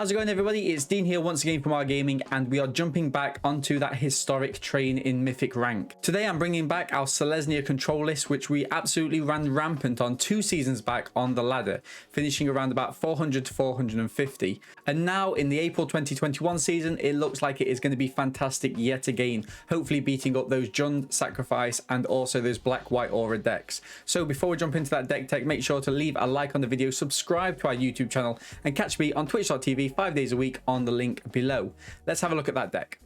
How's it going, everybody? It's Dean here once again from our gaming, and we are jumping back onto that historic train in Mythic rank. Today I'm bringing back our Selesnya control list, which we absolutely ran rampant on 2 seasons back on the ladder, finishing around about 400 to 450. And now in the April 2021 season, it looks like it is going to be fantastic yet again, hopefully beating up those Jund Sacrifice and also those Black-White Aura decks. So before we jump into that deck tech, make sure to leave a like on the video, subscribe to our YouTube channel, and catch me on twitch.tv 5 days a week on the link below. Let's have a look at that deck.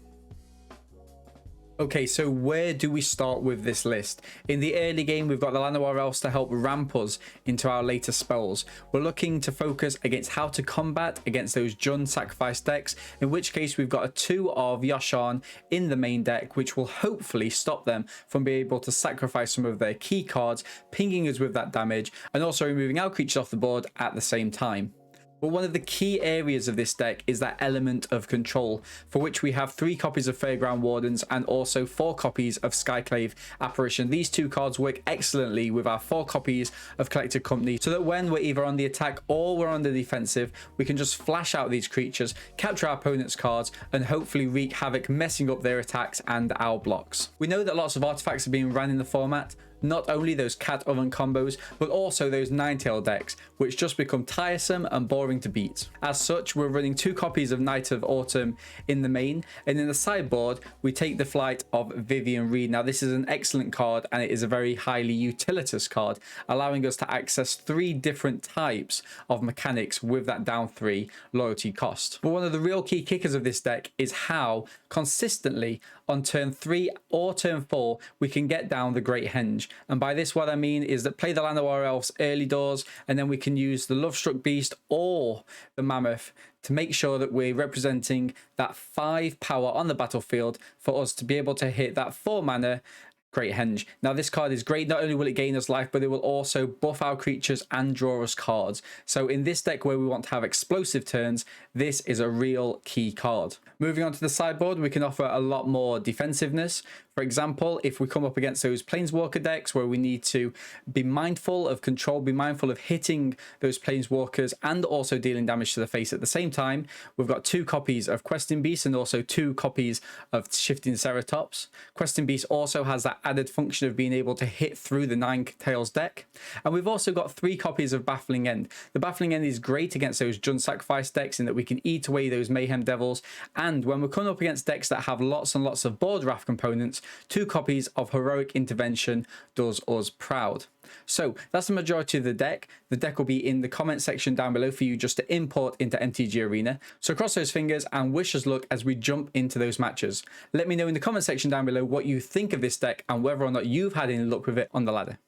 Okay, so where do we start with this list? In the early game, we've got the Llanowar Elves to help ramp us into our later spells. We're looking to focus against how to combat against those Jund Sacrifice decks, in which case we've got a 2 of Yasharn in the main deck, which will hopefully stop them from being able to sacrifice some of their key cards, pinging us with that damage, and also removing our creatures off the board at the same time. But one of the key areas of this deck is that element of control, for which we have 3 copies of Fairgrounds Wardens and also 4 copies of Skyclave Apparition. These 2 cards work excellently with our 4 copies of Collected Company, so that when we're either on the attack or we're on the defensive, we can just flash out these creatures, capture our opponent's cards, and hopefully wreak havoc, messing up their attacks and our blocks. We know that lots of artifacts are being ran in the format, not only those cat oven combos, but also those Nine-Tail decks, which just become tiresome and boring to beat. As such, we're running 2 copies of Knight of Autumn in the main, and in the sideboard, we take the flight of Vivien Reid. Now, this is an excellent card, and it is a very highly utilitous card, allowing us to access 3 different types of mechanics with that down 3 loyalty cost. But one of the real key kickers of this deck is how consistently on turn 3 or turn 4 we can get down the Great Henge. And by this, what I mean is that play the Llanowar Elves early doors, and then we can use the Lovestruck Beast or the Mammoth to make sure that we're representing that 5 power on the battlefield for us to be able to hit that 4 mana Great Henge. Now, this card is great. Not only will it gain us life, but it will also buff our creatures and draw us cards. So in this deck where we want to have explosive turns, this is a real key card. Moving on to the sideboard, we can offer a lot more defensiveness. For example, if we come up against those Planeswalker decks where we need to be mindful of control, be mindful of hitting those Planeswalkers and also dealing damage to the face at the same time, we've got 2 copies of Questing Beast and also 2 copies of Shifting Ceratops. Questing Beast also has that added function of being able to hit through the Nine-Tails deck. And we've also got 3 copies of Baffling End. The Baffling End is great against those Jund Sacrifice decks in that we can eat away those Mayhem Devils. And when we're coming up against decks that have lots and lots of board wrath components, 2 copies of Heroic Intervention does us proud. So that's the majority of the deck. The deck will be in the comment section down below for you just to import into MTG Arena. So cross those fingers and wish us luck as we jump into those matches. Let me know in the comment section down below what you think of this deck and whether or not you've had any luck with it on the ladder.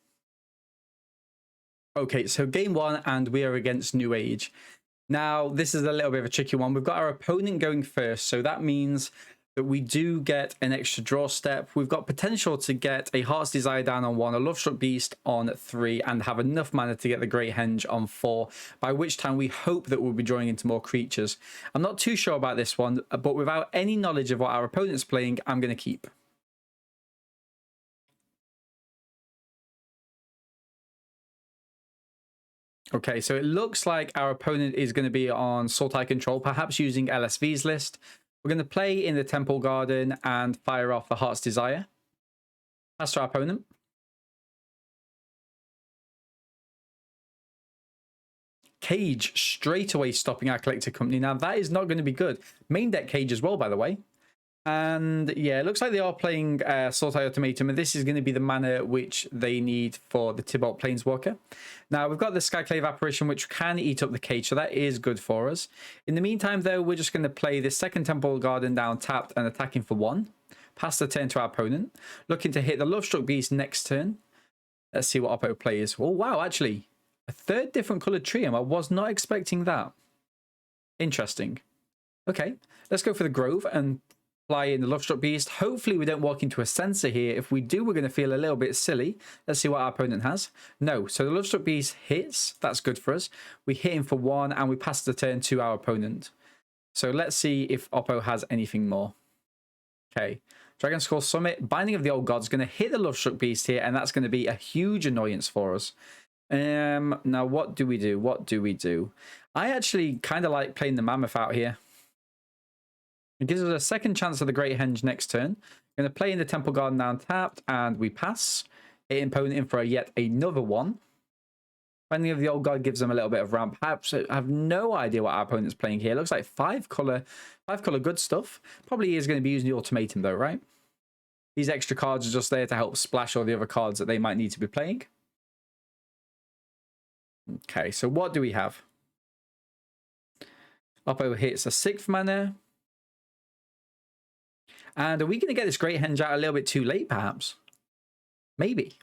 Okay, so game 1, and we are against New Age. Now, this is a little bit of a tricky one. We've got our opponent going first, so that means that we do get an extra draw step. We've got potential to get a Heart's Desire down on 1, a Lovestruck Beast on 3, and have enough mana to get the Great Henge on 4, by which time we hope that we'll be drawing into more creatures. I'm not too sure about this one, but without any knowledge of what our opponent's playing, I'm going to keep. Okay, so it looks like our opponent is going to be on Sultai Control, perhaps using LSV's list. We're going to play in the Temple Garden and fire off the Heart's Desire. Pass to our opponent. Cage straight away stopping our Collected Company. Now, that is not going to be good. Main deck Cage as well, by the way. And yeah, it looks like they are playing Sultai Ultimatum, and this is going to be the mana which they need for the Tibalt Planeswalker. Now, we've got the Skyclave Apparition, which can eat up the Cage, so that is good for us. In the meantime, though, we're just going to play this second Temple Garden down tapped and attacking for 1. Pass the turn to our opponent. Looking to hit the Lovestruck Beast next turn. Let's see what Oppo plays. Oh, wow, actually, a 3rd different coloured Triumph. I was not expecting that. Interesting. Okay, let's go for the Grove and fly in the Lovestruck Beast. Hopefully we don't walk into a sensor here. If we do, we're going to feel a little bit silly. Let's see what our opponent has. No, so the Lovestruck Beast hits. That's good for us. We hit him for 1 and we pass the turn to our opponent. So let's see if Oppo has anything more. Okay, Dragon Skull Summit, Binding of the Old Gods, going to hit the Lovestruck Beast here, and that's going to be a huge annoyance for us. Now, what do we do? What do we do? I actually kind of like playing the Mammoth out here. It gives us a second chance of the Great Henge next turn. Going to play in the Temple Garden now tapped, and we pass. Hitting opponent in for yet another one. Finding of the Old God gives them a little bit of ramp. I have no idea what our opponent's playing here. It looks like five color good stuff. Probably is going to be using the Ultimatum though, right? These extra cards are just there to help splash all the other cards that they might need to be playing. Okay, so what do we have? Oppo hits a 6th mana. And are we going to get this Great Henge out a little bit too late, perhaps? Maybe.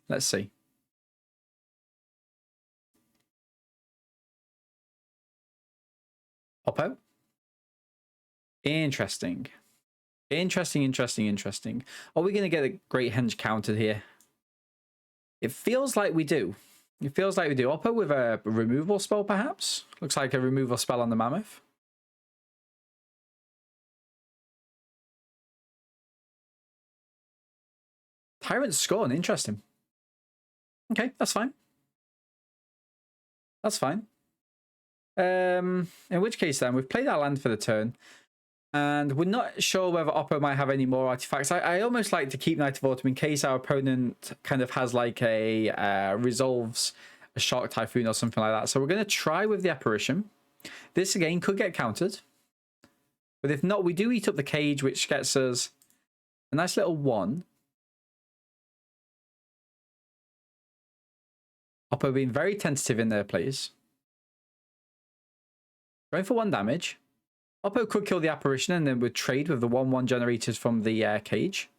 Let's see. Oppo. Interesting. Interesting. Are we going to get a Great Henge countered here? It feels like we do. Oppo with a removal spell, perhaps? Looks like a removal spell on the Mammoth. Tyrant Scorn, interesting. Okay, that's fine. In which case then, we've played our land for the turn. And we're not sure whether Oppo might have any more artifacts. I almost like to keep Knight of Autumn in case our opponent kind of has like a resolves a Shark Typhoon or something like that. So we're going to try with the Apparition. This again could get countered. But if not, we do eat up the Cage, which gets us a nice little 1. Oppo being very tentative in their plays. Going for 1 damage. Oppo could kill the Apparition and then would trade with the 1/1 generators from the Cage.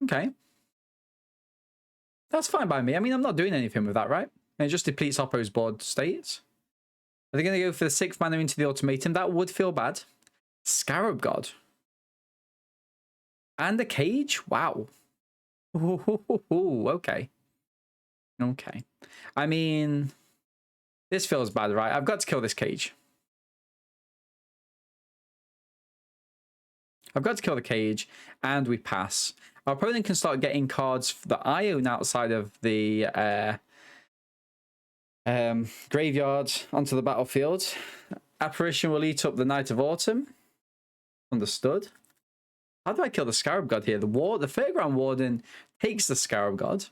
Okay. That's fine by me. I mean, I'm not doing anything with that, right? And it just depletes Oppo's board states. Are they going to go for the 6th mana into the Ultimatum? That would feel bad. Scarab God. And the Cage? Wow. Ooh, okay. Okay. I mean, this feels bad, right? I've got to kill this Cage. I've got to kill the Cage, and we pass. Our opponent can start getting cards that I own outside of the graveyard onto the battlefield. Apparition will eat up the Knight of Autumn. Understood. How do I kill the Scarab God here? The Fairgrounds Warden takes the Scarab God.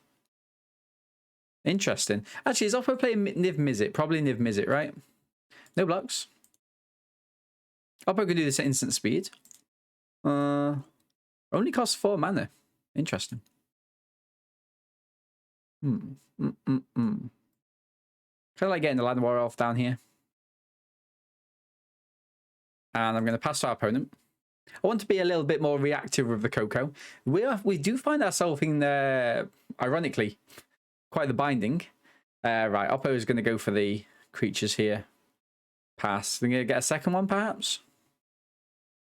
Interesting. Actually, is Oppo playing Niv Mizzet? Probably Niv Mizzet, right? No blocks. Oppo could do this at instant speed. Only costs 4 mana. Interesting. Kind of like getting the Llanowar Elf down here. And I'm going to pass to our opponent. I want to be a little bit more reactive with the Coco. We do find ourselves in ironically, quite the binding. Right, Oppo is going to go for the creatures here. Pass. They're going to get a second one, perhaps?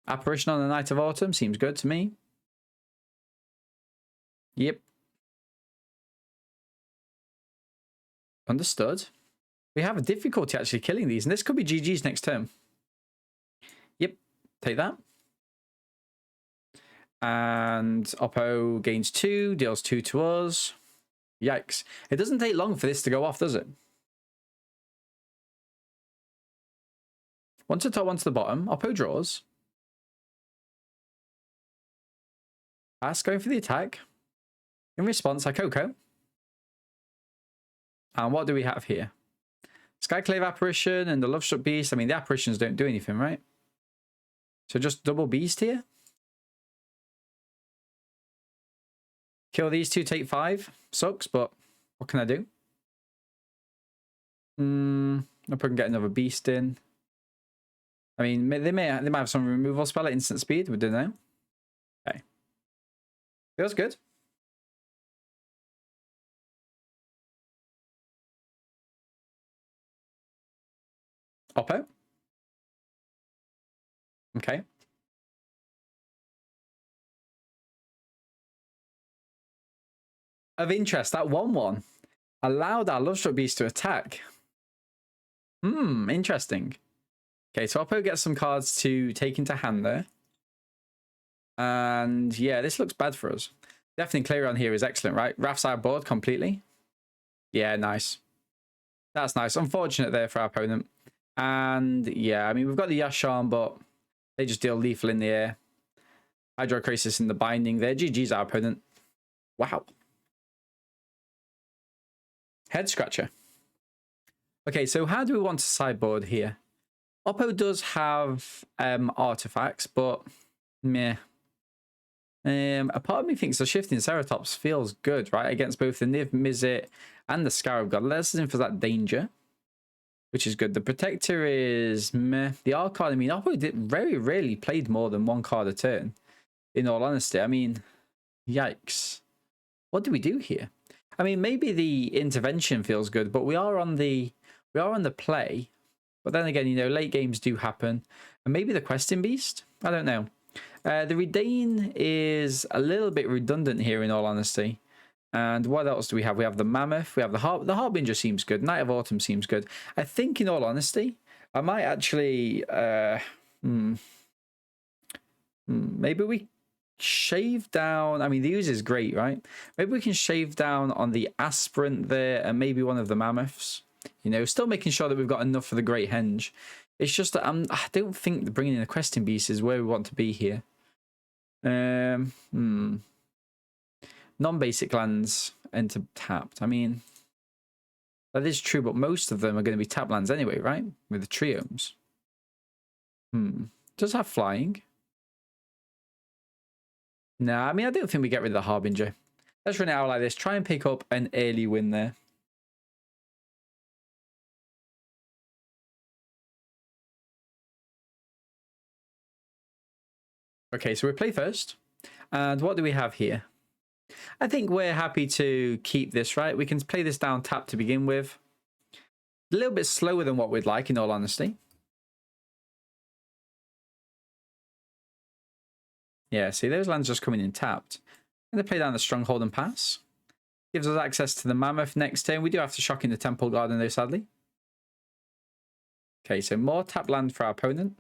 Apparition on the Knight of Autumn seems good to me. Yep. Understood. We have a difficulty actually killing these, and this could be GG's next turn. Yep. Take that. And Oppo gains 2, deals 2 to us. Yikes. It doesn't take long for this to go off, does it? One to the top, one to the bottom. Oppo draws. Pass, going for the attack. In response, I Coco. And what do we have here? Skyclave Apparition and the Lovestruck Beast. I mean, the Apparitions don't do anything, right? So just double Beast here. Kill these two, take 5. Sucks, but what can I do? I'll probably get another Beast in. I mean, they might have some removal spell at instant speed. We don't know. Okay. Feels good. Oppo. Okay. Of interest, that 1/1 allowed our Lovestruck Beast to attack. Interesting. Okay, so Oppo gets some cards to take into hand there. And yeah, this looks bad for us. Definitely Clarion here is excellent, right? Raph's our board completely. Yeah, nice. That's nice. Unfortunate there for our opponent. And yeah, I mean, we've got the Yasharn, but they just deal lethal in the air. Hydrocrisis in the binding there. GG's our opponent. Wow. Head scratcher. Okay, so how do we want to sideboard here? Oppo does have artifacts, but meh. A part of me thinks the Shifting Ceratops feels good, right? Against both the Niv Mizzet and the Scarab God. Lets us in for that danger, which is good. The Protector is meh. The Archon, I mean, Oppo very rarely played more than one card a turn, in all honesty. I mean, yikes. What do we do here? I mean, maybe the intervention feels good, but we are on the play. But then again, you know, late games do happen. And maybe the Questing Beast? I don't know. The Reidane is a little bit redundant here, in all honesty. And what else do we have? We have the Mammoth. We have the Harbinger seems good. Night of Autumn seems good. I think, in all honesty, I might actually... maybe we shave down... I mean, the Ooze is great, right? Maybe we can shave down on the Aspirant there and maybe one of the Mammoths. You know, still making sure that we've got enough for the Great Henge. It's just that I don't think bringing in a Questing Beast is where we want to be here. Non-basic lands enter tapped. I mean, that is true, but most of them are going to be tap lands anyway, right? With the triomes. Does have flying. Nah, I mean, I don't think we get rid of the Harbinger. Let's run it out like this. Try and pick up an early win there. Okay, so we play first. And what do we have here? I think we're happy to keep this, right? We can play this down tap to begin with. A little bit slower than what we'd like, in all honesty. Yeah, see, those lands just coming in tapped. I'm going to play down the Stronghold and pass. Gives us access to the Mammoth next turn. We do have to shock in the Temple Garden, though, sadly. Okay, so more tap land for our opponent.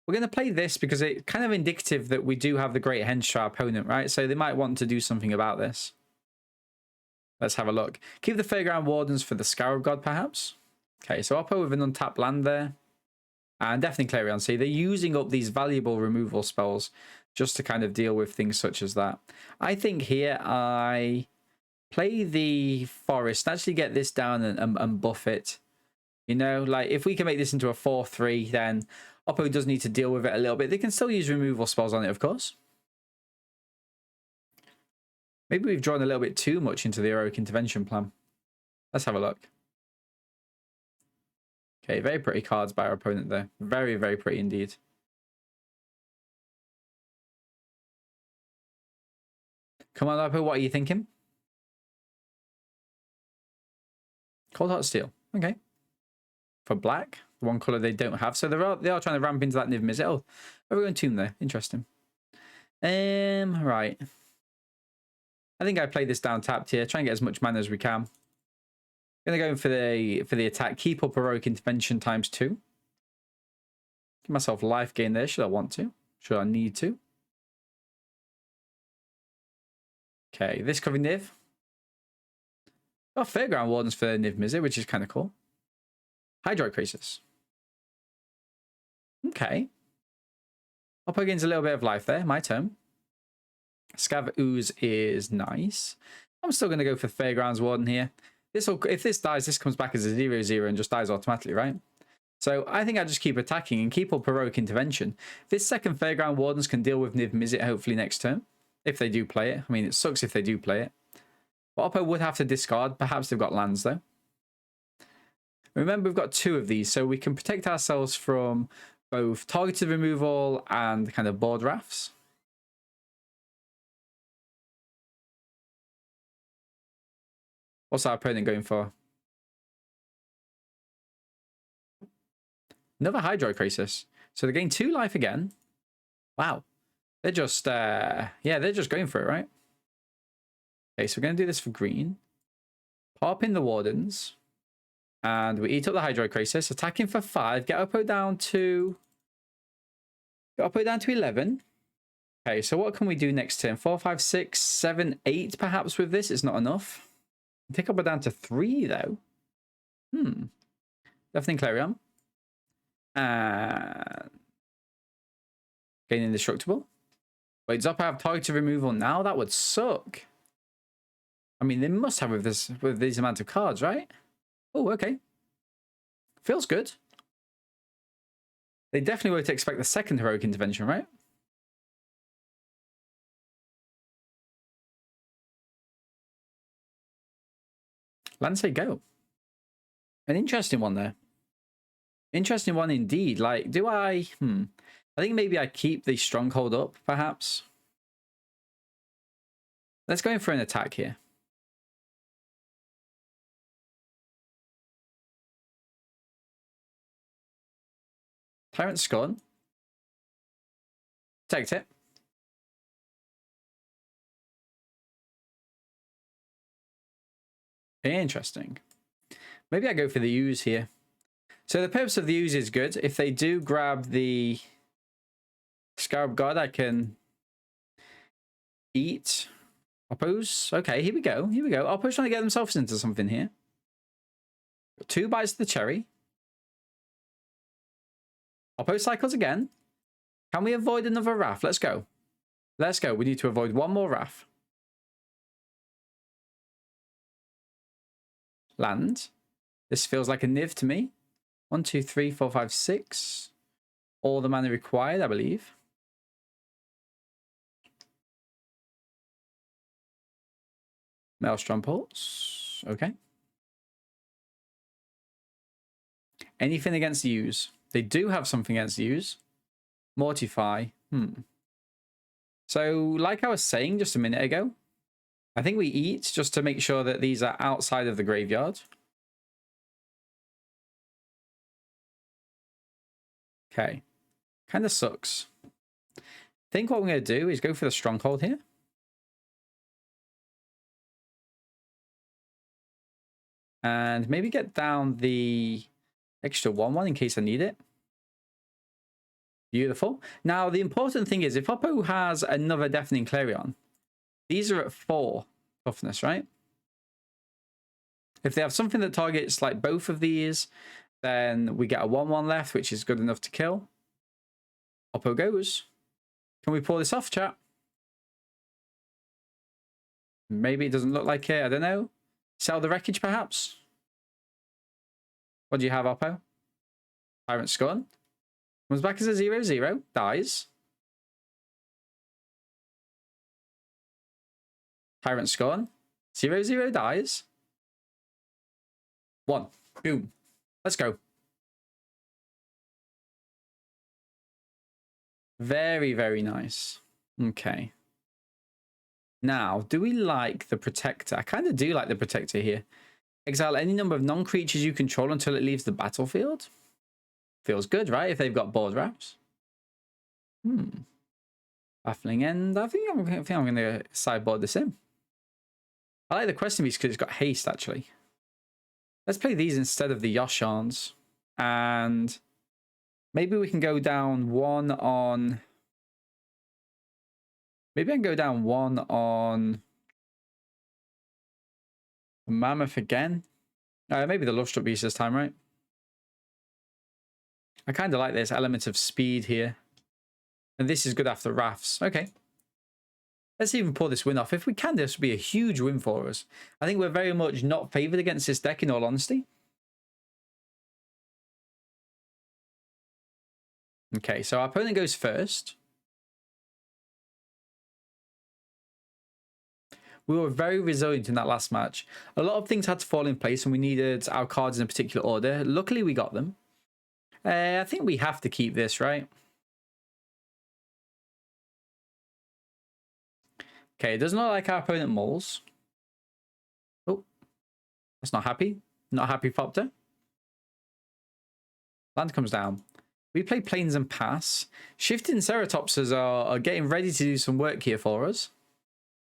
We're going to play this because it's kind of indicative that we do have the Great Henge to our opponent, right? So they might want to do something about this. Let's have a look. Keep the Fairgrounds Wardens for the Scarab God, perhaps. Okay, so Oppo with an untapped land there. And definitely Clarion Sea. They're using up these valuable removal spells just to kind of deal with things such as that. I think here I play the Forest, actually get this down and buff it. You know, like if we can make this into a 4-3, then Oppo does need to deal with it a little bit. They can still use removal spells on it, of course. Maybe we've drawn a little bit too much into the Heroic Intervention plan. Let's have a look. Okay, very pretty cards by our opponent there. Very, very pretty indeed. Come on, Oppo, what are you thinking? Cold Heart Steel. Okay. For black, the one colour they don't have. So they are trying to ramp into that Niv Mizzet. Oh, we're going Tomb there. Interesting. Right. I think I play this down tapped here. Try and get as much mana as we can. Gonna go in for the attack. Keep up Heroic Intervention ×2. Give myself life gain there. Should I want to? Should I need to? Okay, this covering Niv. Got Fairgrounds Wardens for Niv Mizzet, which is kind of cool. Hydrocrisis. Okay. Oppo gains a little bit of life there. My turn. Scavenging Ooze is nice. I'm still going to go for Fairgrounds Warden here. If this dies, this comes back as a 0/0 and just dies automatically, right? So I think I just keep attacking and keep up Heroic Intervention. This second Fairgrounds Wardens can deal with Niv Mizzet hopefully next turn. If they do play it. I mean, it sucks if they do play it. But Oppo would have to discard. Perhaps they've got lands, though. Remember, we've got 2 of these, so we can protect ourselves from both targeted removal and kind of board rafts. What's our opponent going for? Another Hydrocrisis. So they gain 2 life again. Wow. They're just, yeah, they're just going for it, right? Okay, so we're going to do this for green. Pop in the Wardens. And we eat up the Hydrocrisis. Attacking for 5. Get Oppo down to... Get Oppo down to 11. Okay, so what can we do next turn? 4, 5, 6, 7, 8 perhaps with this. It's not enough. Take Oppo down to 3, though. Deafening Clarion. And gain Indestructible. Wait, does Upper have targeted removal now? That would suck. I mean, they must have with these amount of cards, right? Oh, okay. Feels good. They definitely won't expect the second Heroic Intervention, right? Land say go. An interesting one there. Interesting one indeed. Like, do I... I think maybe I keep the Stronghold up, perhaps. Let's go in for an attack here. Tyrant Scorn. Protect it. Interesting. Maybe I go for the Ooze here. So the purpose of the Ooze is good. If they do grab the Scarab God, I can eat. Oppo's. Okay, here we go. Here we go. Oppo's trying to get themselves into something here. 2 bites of the cherry. Oppo cycles again. Can we avoid another Wrath? Let's go. Let's go. We need to avoid one more Wrath. Land. This feels like a Niv to me. 1, 2, 3, 4, 5, 6. All the mana required, I believe. Maelstrom Pulse. Okay. Anything against the Ooze? They do have something against the Ooze. Mortify. So, like I was saying just a minute ago, I think we eat just to make sure that these are outside of the graveyard. Okay. Kind of sucks. I think what we're going to do is go for the Stronghold here. And maybe get down the extra 1/1 in case I need it. Beautiful. Now, the important thing is, if Oppo has another Deafening Clarion, these are at 4 toughness, right? If they have something that targets like both of these, then we get a 1/1 left, which is good enough to kill. Oppo goes. Can we pull this off, chat? Maybe it doesn't look like it. I don't know. Sell the wreckage, perhaps? What do you have, Oppo? Tyrant Scorn. Comes back as a 0/0. Dies. Tyrant Scorn. 0/0 dies. 1. Boom. Let's go. Very, very nice. Okay. Now, do we like the Protector? I kind of do like the Protector here. Exile any number of non-creatures you control until it leaves the battlefield. Feels good, right? If they've got board wraps. Baffling End. I think I'm going to sideboard this in. I like the Questing Beast because it's got haste, actually. Let's play these instead of the Yasharns. And maybe we can go down 1 on... Maybe I can go down 1 on Mammoth again. Maybe the Lovestruck Beast this time, right? I kind of like this element of speed here. And this is good after Wraths. Okay. Let's even pull this win off. If we can, this would be a huge win for us. I think we're very much not favoured against this deck, in all honesty. Okay, so our opponent goes first. We were very resilient in that last match. A lot of things had to fall in place and we needed our cards in a particular order. Luckily, we got them. I think we have to keep this, right? Okay, it doesn't look like our opponent mulls. Oh, that's not happy. Not happy, Popter. Land comes down. We play Plains and Pass. Shifting Ceratopses are getting ready to do some work here for us.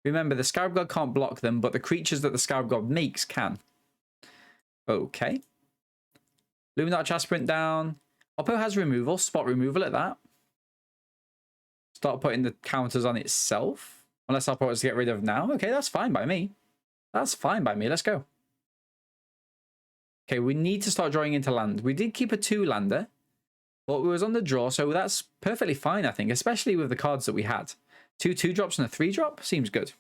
Remember, the Scarab God can't block them, but the creatures that the Scarab God makes can. Okay. Luminarch Aspirant down. Oppo has removal. Spot removal at that. Start putting the counters on itself. Unless Oppo wants to get rid of now. Okay, that's fine by me. That's fine by me. Let's go. Okay, we need to start drawing into land. We did keep a 2-lander, but we was on the draw, so that's perfectly fine, I think, especially with the cards that we had. 2 2-drops and a 3-drop seems good.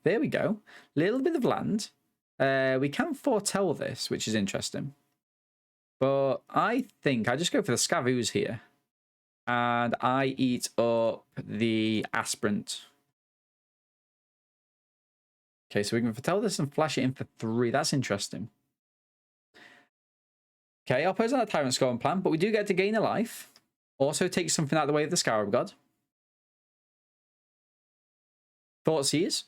There we go. Little bit of land. We can foretell this, which is interesting. But I think I just go for the Scavenging Ooze here. And I eat up the Aspirant. Okay, so we can foretell this and flash it in for 3. That's interesting. Okay, I'll pose on a Tyrant Scorn plan, but we do get to gain a life. Also take something out of the way of the Scarab God. Thoughtseize.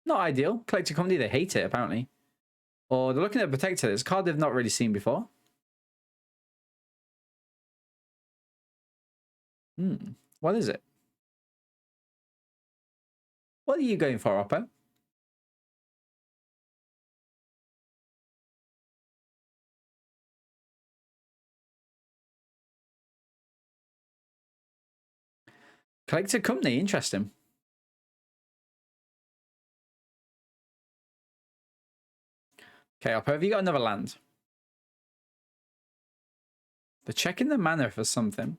Not ideal. Collector Company, they hate it, apparently. Or they're looking at Protector. It's a card they've not really seen before. What is it? What are you going for, Oppo? Collector Company, interesting. Okay, Oppo, have you got another land? They're checking the mana for something.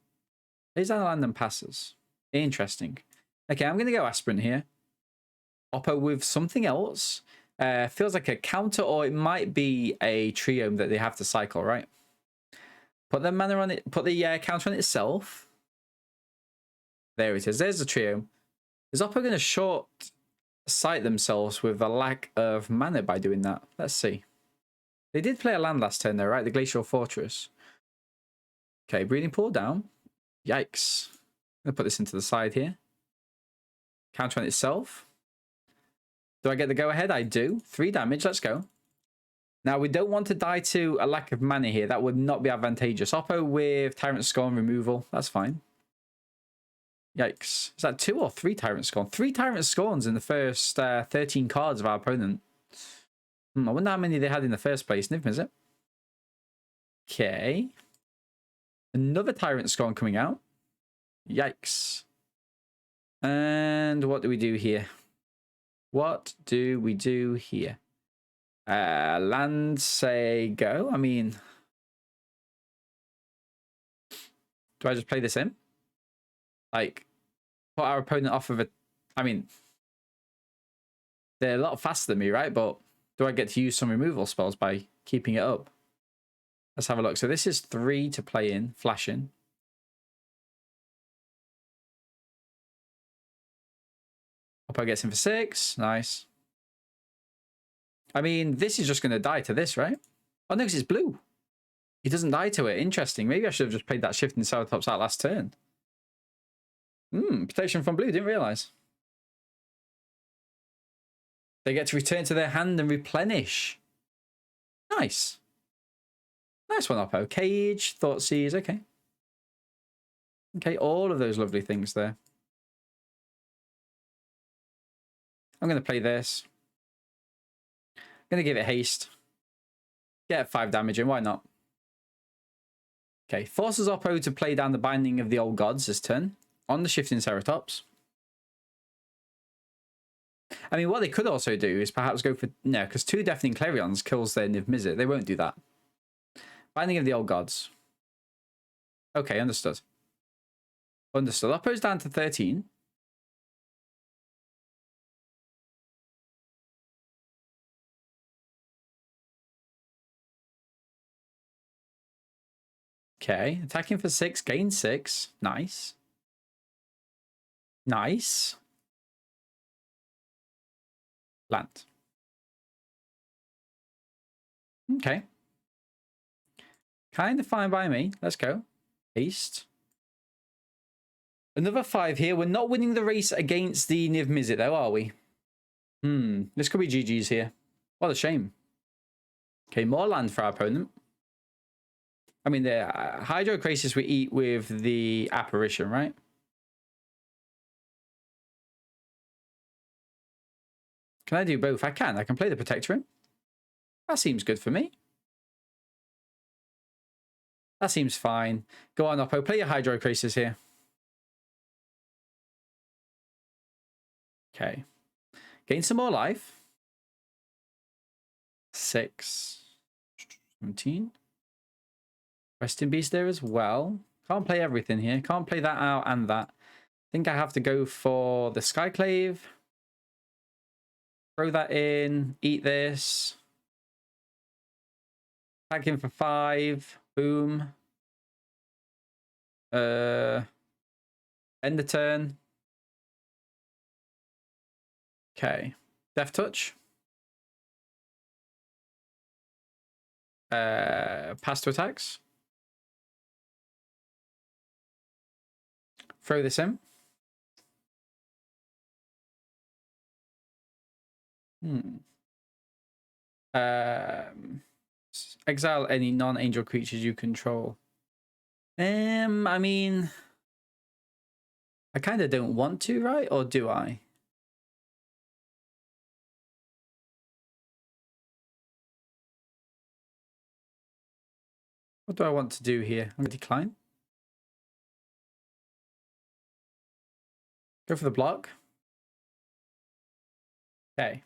Is that a land and passes? Interesting. Okay, I'm going to go Aspirant here. Oppo with something else. Feels like a counter, or it might be a trio that they have to cycle, right? Put the mana on it. Put the counter on itself. There it is. There's the trio. Is Oppo going to short sight themselves with a lack of mana by doing that? Let's see. They did play a land last turn though, right? The Glacial Fortress. Okay, Breeding Pool down. Yikes. I'm going to put this into the side here. Counter on itself. Do I get the go-ahead? I do. 3 damage. Let's go. Now, we don't want to die to a lack of mana here. That would not be advantageous. Oppo with Tyrant Scorn removal. That's fine. Yikes. Is that 2 or 3 Tyrant Scorn? 3 Tyrant Scorns in the first 13 cards of our opponent. I wonder how many they had in the first place. Niv, is it? Okay. Another Tyrant Scorn coming out. Yikes. And what do we do here? What do we do here? Land, say go. I mean, do I just play this in? Like, put our opponent off of a... I mean, they're a lot faster than me, right? But do I get to use some removal spells by keeping it up? Let's have a look. So this is 3 to play in, flash in. Oppo gets in for 6. Nice. I mean, this is just going to die to this, right? Oh, no, because it's blue. He doesn't die to it. Interesting. Maybe I should have just played that Shifting Ceratops out last turn. Protection from blue. Didn't realize. They get to return to their hand and replenish. Nice. Nice one, Oppo. Cage, Thoughtseize. Okay. Okay, all of those lovely things there. I'm going to play this. I'm going to give it haste. Get 5 damage in. Why not? Okay, forces Oppo to play down the Binding of the Old Gods this turn on the Shifting Ceratops. I mean, what they could also do is perhaps go for... No, because 2 Deafening Clarions kills their Niv Mizzet. They won't do that. Binding of the Old Gods. Okay, understood. Understood. Oppo's down to 13. Okay, attacking for 6, gain 6. Nice. Nice. Land. Okay. Kind of fine by me. Let's go. Haste. Another 5 here. We're not winning the race against the Niv Mizzet, though, are we? This could be GG's here. What a shame. Okay, more land for our opponent. I mean, the Hydrocrisis we eat with the Apparition, right? Can I do both? I can. I can play the Protector in. That seems good for me. That seems fine. Go on, Oppo. Play your Hydrocrisis here. Okay. Gain some more life. 6, 17. Resting Beast there as well. Can't play everything here. Can't play that out and that. I think I have to go for the Skyclave. Throw that in. Eat this. Tag him for 5. Boom. End the turn. Okay. Death Touch. Pass to attacks. Throw this in. Exile any non-angel creatures you control. I mean, I kind of don't want to, right? Or do I? What do I want to do here? I'm going to decline. Go for the block. Okay.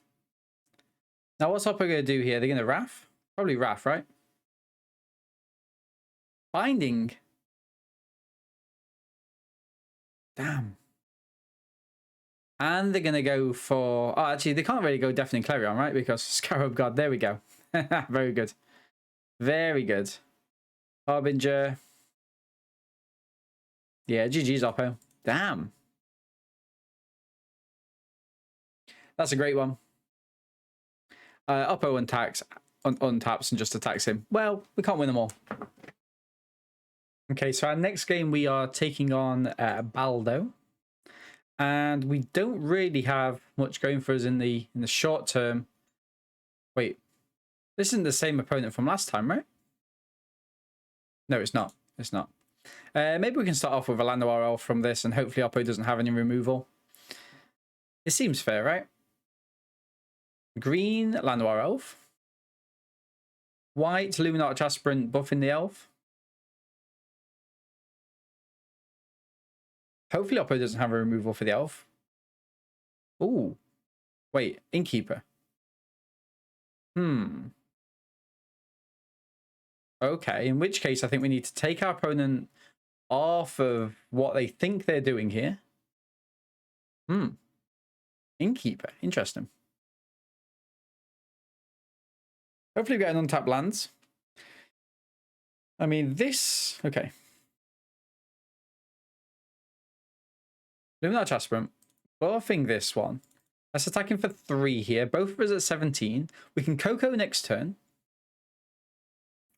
Now what's Oppo going to do here? They're going to Wrath? Probably Wrath, right? Binding. Damn. And they're going to go for... Oh, actually, they can't really go Deafening Clarion, right? Because Scarab God. There we go. Very good. Very good. Harbinger. Yeah, GG's, Oppo. Damn. That's a great one. Oppo untaps and just attacks him. Well, we can't win them all. Okay, so our next game we are taking on Baldo. And we don't really have much going for us in the short term. Wait, this isn't the same opponent from last time, right? No, it's not. It's not. Maybe we can start off with a Llanowar Elf from this, and hopefully Oppo doesn't have any removal. It seems fair, right? Green Llanowar Elf. White Luminarch Aspirant buffing the elf. Hopefully Oppo doesn't have a removal for the elf. Ooh. Wait, Innkeeper. Okay, in which case I think we need to take our opponent off of what they think they're doing here. Innkeeper. Interesting. Hopefully we get an untapped lands. I mean, this... Okay. Luminarch Aspirant. Buffing this one. Let's attack him for 3 here. Both of us at 17. We can Coco next turn.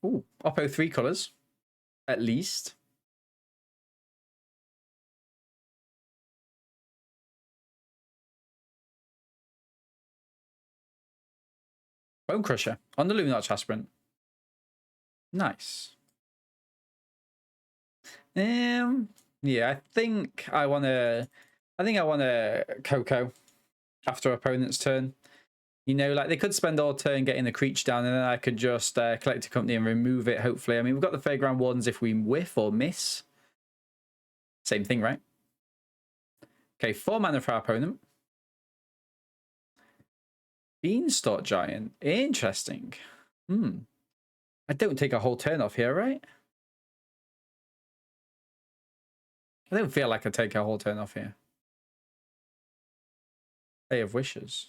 Ooh, Oppo 3 colours. At least. Bone Crusher on the Luminarch Aspirant. Nice. Yeah, I think I want to Coco after opponent's turn. You know, like they could spend all turn getting the creature down, and then I could just collect a company and remove it, hopefully. I mean, we've got the Fairground Wardens if we whiff or miss. Same thing, right? Okay, 4 mana for our opponent. Beanstalk Giant. Interesting. I don't take a whole turn off here, right? I don't feel like I take a whole turn off here. Day of Wishes.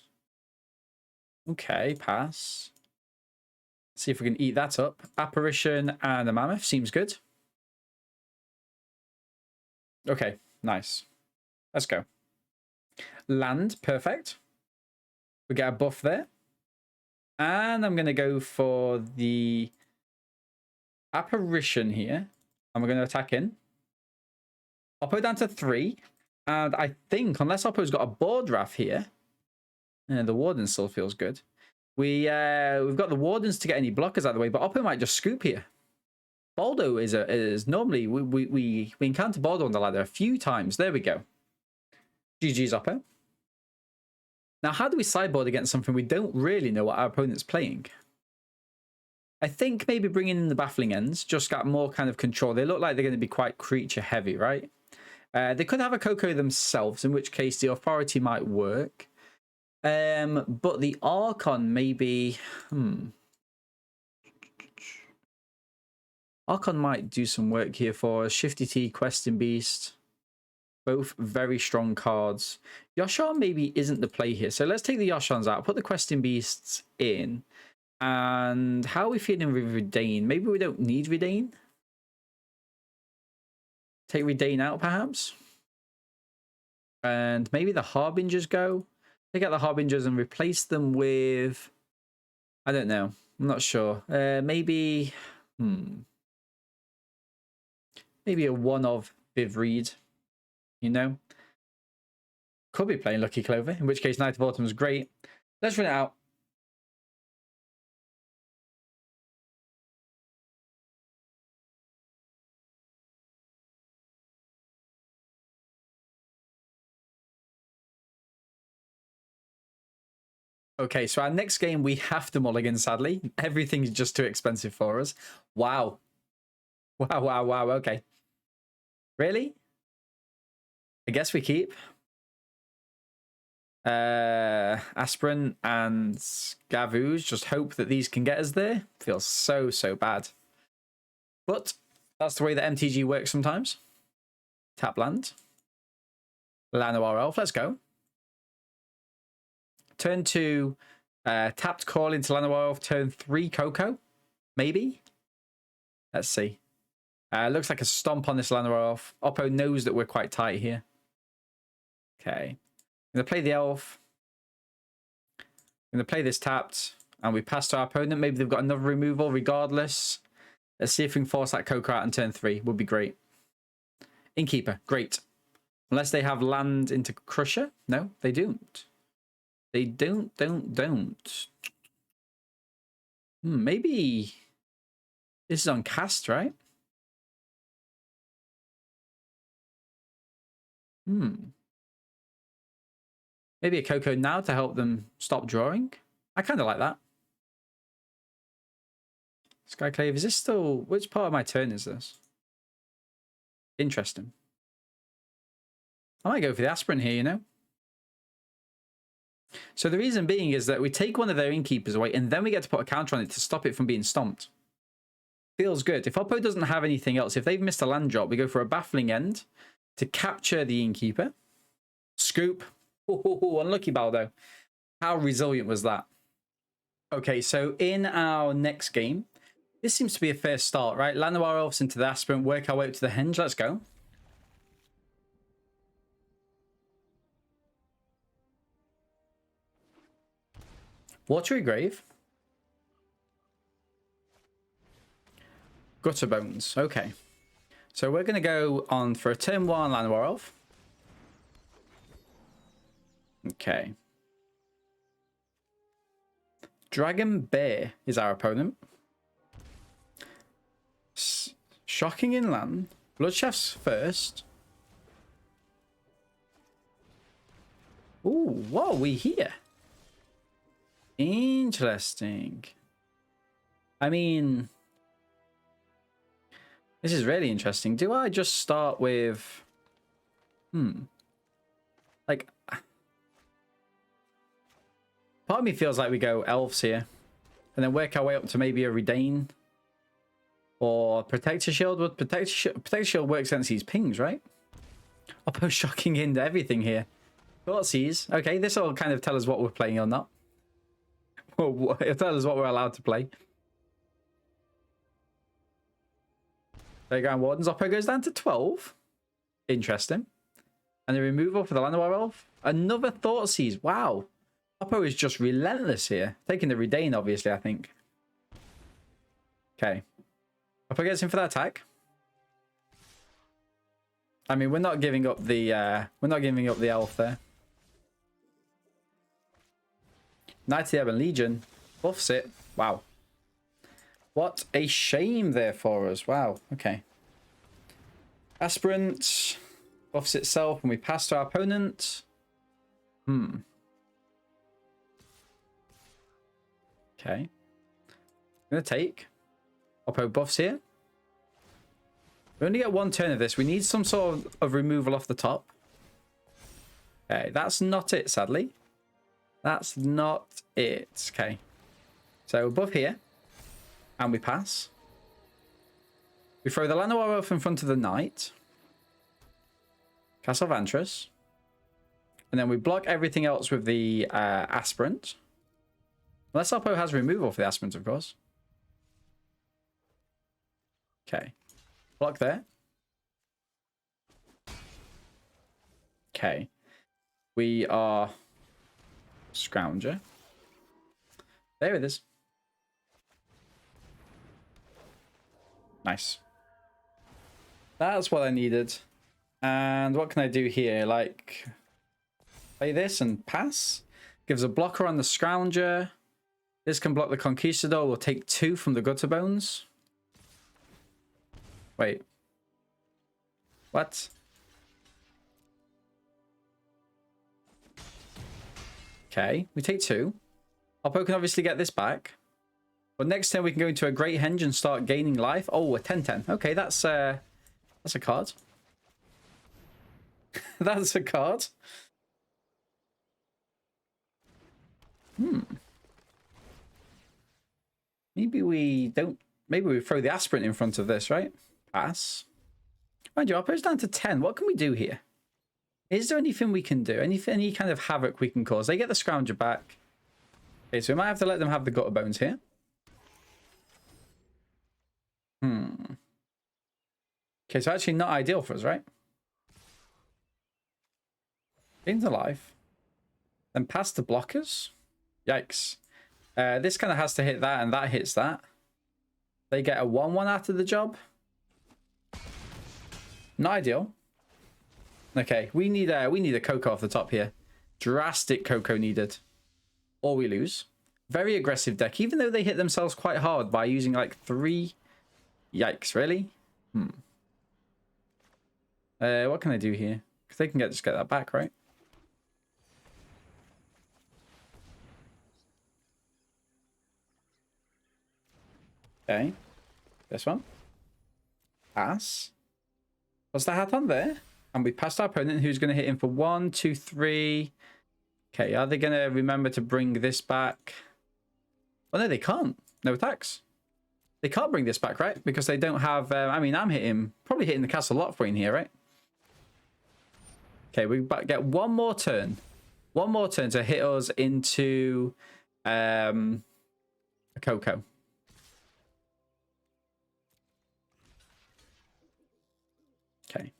Okay, pass. See if we can eat that up. Apparition and a Mammoth. Seems good. Okay, nice. Let's go. Land. Perfect. We get a buff there. And I'm going to go for the Apparition here. And we're going to attack in. Oppo down to 3. And I think, unless Oppo's got a board Wrath here, the Warden still feels good. We've got the Wardens to get any blockers out of the way, but Oppo might just scoop here. Baldo is normally, we encounter Baldo on the ladder a few times. There we go. GG's, Oppo. Now, how do we sideboard against something we don't really know what our opponent's playing? I think maybe bringing in the Baffling Ends just got more kind of control. They look like they're going to be quite creature heavy, right? They could have a Coco themselves, in which case the authority might work. But the Archon maybe... Archon might do some work here for us. Shifty T, Questing Beast. Both very strong cards. Yasharn maybe isn't the play here. So let's take the Yasharns out. Put the Questing Beasts in. And how are we feeling with Reidane? Maybe we don't need Reidane. Take Reidane out, perhaps. And maybe the Harbingers go. Take out the Harbingers and replace them with... I don't know. I'm not sure. Maybe... Maybe a one of Vivien Reid. You know? Could be playing Lucky Clover. In which case, Night of Autumn is great. Let's run it out. Okay, so our next game, we have to mulligan, sadly. Everything's just too expensive for us. Wow. Wow. Okay. Really? I guess we keep. Aspirant and Scavenging Ooze. Just hope that these can get us there. Feels so bad. But that's the way that MTG works sometimes. Tap land. Llanowar Elf, let's go. Turn 2, tapped call into Llanowar Elf. Turn 3, Coco. Maybe? Let's see. Looks like a stomp on this Llanowar Elf. Oppo knows that we're quite tight here. Okay. I'm going to play the Elf. I'm going to play this tapped. And we pass to our opponent. Maybe they've got another removal regardless. Let's see if we can force that Coco out on turn 3. Would be great. Innkeeper. Great. Unless they have land into Crusher. No, they don't. They don't. Maybe this is on cast, right? Maybe a Coco now to help them stop drawing. I kind of like that. Skyclave, is this still... Which part of my turn is this? Interesting. I might go for the Aspirant here, you know? So the reason being is that we take one of their innkeepers away and then we get to put a counter on it to stop it from being stomped. Feels good. If Oppo doesn't have anything else, if they've missed a land drop, we go for a Baffling End to capture the innkeeper. Scoop. Oh, unlucky Baldo. How resilient was that? Okay, so in our next game, this seems to be a fair start, right? Llanowar Elves into the Aspirant, work our way up to the Henge. Let's go. Watery Grave. Gutter Bones. Okay. So we're going to go on for a turn 1 Llanowar Elf. Okay. Dragon Bear is our opponent. Shocking Inland. Bloodchef's first. Ooh, what are we here? Interesting. I mean, this is really interesting. Do I just start with... Like... Part of me feels like we go Elves here. And then work our way up to maybe a Reidane. Or Protector Shield. Well, Protector Shield works against these pings, right? Oppo shocking into everything here. Thoughtseize. Okay, this will kind of tell us what we're playing or not. Well, it'll tell us what we're allowed to play. Fairgrounds Wardens. Oppo goes down to 12. Interesting. And the removal for the Llanowar Elf. Another Thoughtseize. Wow. Oppo is just relentless here. Taking the Reidane, obviously, I think. Okay. Oppo gets in for that attack. I mean, we're not giving up the elf there. Knight of the Ebon Legion buffs it. Wow. What a shame there for us. Wow. Okay. Aspirant buffs itself when we pass to our opponent. Okay. I'm going to take. Oppo buffs here. We only get one turn of this. We need some sort of removal off the top. Okay, that's not it, sadly. That's not it. Okay. So buff here. And we pass. We throw the Llanowar Elf in front of the Knight. Castle Vantress. And then we block everything else with the Aspirant. Unless our oppo has removal for the Aspirant, of course. Okay. Block there. Okay. We are Scrounger. There it is. Nice. That's what I needed. And what can I do here? Like, play this and pass. Gives a blocker on the Scrounger. This can block the Conquistador. We'll take 2 from the Gutterbones. Wait. What? Okay, we take 2. Our oppo can obviously get this back. But next turn we can go into a Great Henge and start gaining life. Oh, a 10-10. Okay, that's a card. That's a card. Maybe we don't... Maybe we throw the Aspirant in front of this, right? Pass. Mind you, our oppo's down to 10. What can we do here? Is there anything we can do? Any kind of havoc we can cause? They get the Scrounger back. Okay, so we might have to let them have the Gutterbones here. Okay, so actually not ideal for us, right? Into life. Then past the blockers. Yikes. This kind of has to hit that, and that hits that. They get a 1-1 after the job. Not ideal. Okay, we need a Coco off the top here. Drastic Coco needed. Or we lose. Very aggressive deck, even though they hit themselves quite hard by using like 3. Yikes, really? What can I do here? Because they can just get that back, right? Okay. This one. Pass. What's the hat on there? And we passed our opponent, who's going to hit him for 1, 2, 3. Okay, are they going to remember to bring this back? Oh, no, they can't. No attacks. They can't bring this back, right? Because they don't have... I mean, I'm probably hitting the castle lot point here, right? Okay, we get one more turn. One more turn to hit us into a Coco. Okay.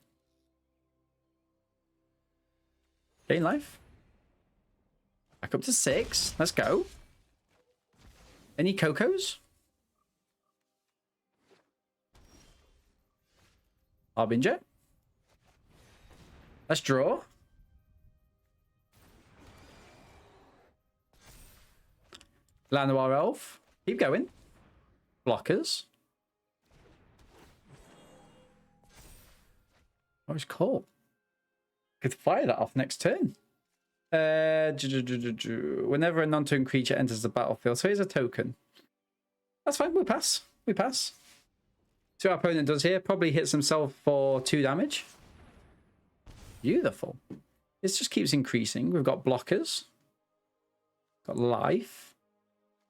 Gain life. Back up to 6. Let's go. Any Cocos? Harbinger. Let's draw. Llanowar Elf. Keep going. Blockers. Oh, it's cool. Could fire that off next turn. Whenever a non-token creature enters the battlefield. So here's a token. That's fine. We pass. We pass. See what our opponent does here. Probably hits himself for 2 damage. Beautiful. This just keeps increasing. We've got blockers. Got life.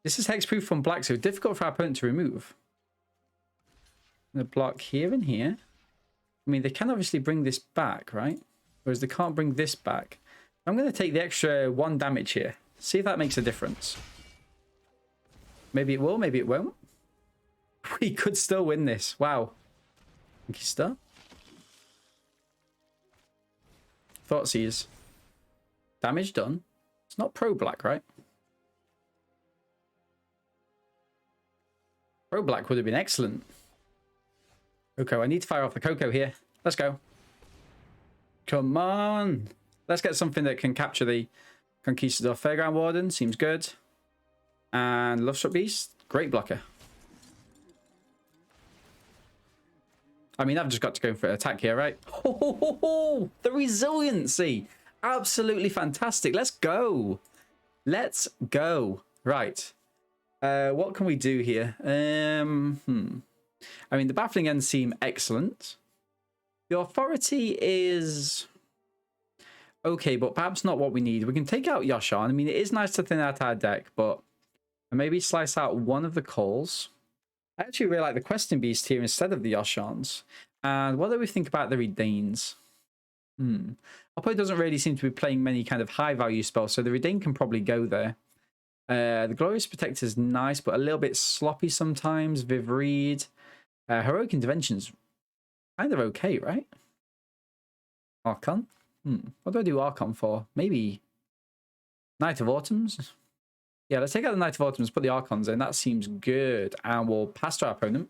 This is hexproof from black, so difficult for our opponent to remove. I'm going to block here and here. I mean, they can obviously bring this back, right? Whereas they can't bring this back. I'm going to take the extra 1 damage here. See if that makes a difference. Maybe it will, maybe it won't. We could still win this. Wow. Conquista. Thoughtseize. Damage done. It's not pro-black, right? Pro-black would have been excellent. Coco, I need to fire off the Coco here. Let's go. Come on. Let's get something that can capture the Conquistador. Fairgrounds Warden seems good. And Lovestruck Beast, great blocker. I mean, I've just got to go for an attack here, right? Oh, the resiliency. Absolutely fantastic. Let's go. Let's go. Right. What can we do here? I mean, the Baffling End seem excellent. The Authority is okay, but perhaps not what we need. We can take out Yasharn. I mean, it is nice to thin out our deck, but maybe slice out one of the calls. I actually really like the Questing Beast here instead of the Yasharns. And what do we think about the Reidanes? Oppo doesn't really seem to be playing many kind of high value spells, so the Reidane can probably go there. The Glorious Protector is nice, but a little bit sloppy sometimes. Vivien Reid. Heroic Intervention's kind of okay, right? Archon? What do I do Archon for? Maybe Knight of Autumns? Yeah, let's take out the Knight of Autumns, put the Archons in. That seems good. And we'll pass to our opponent.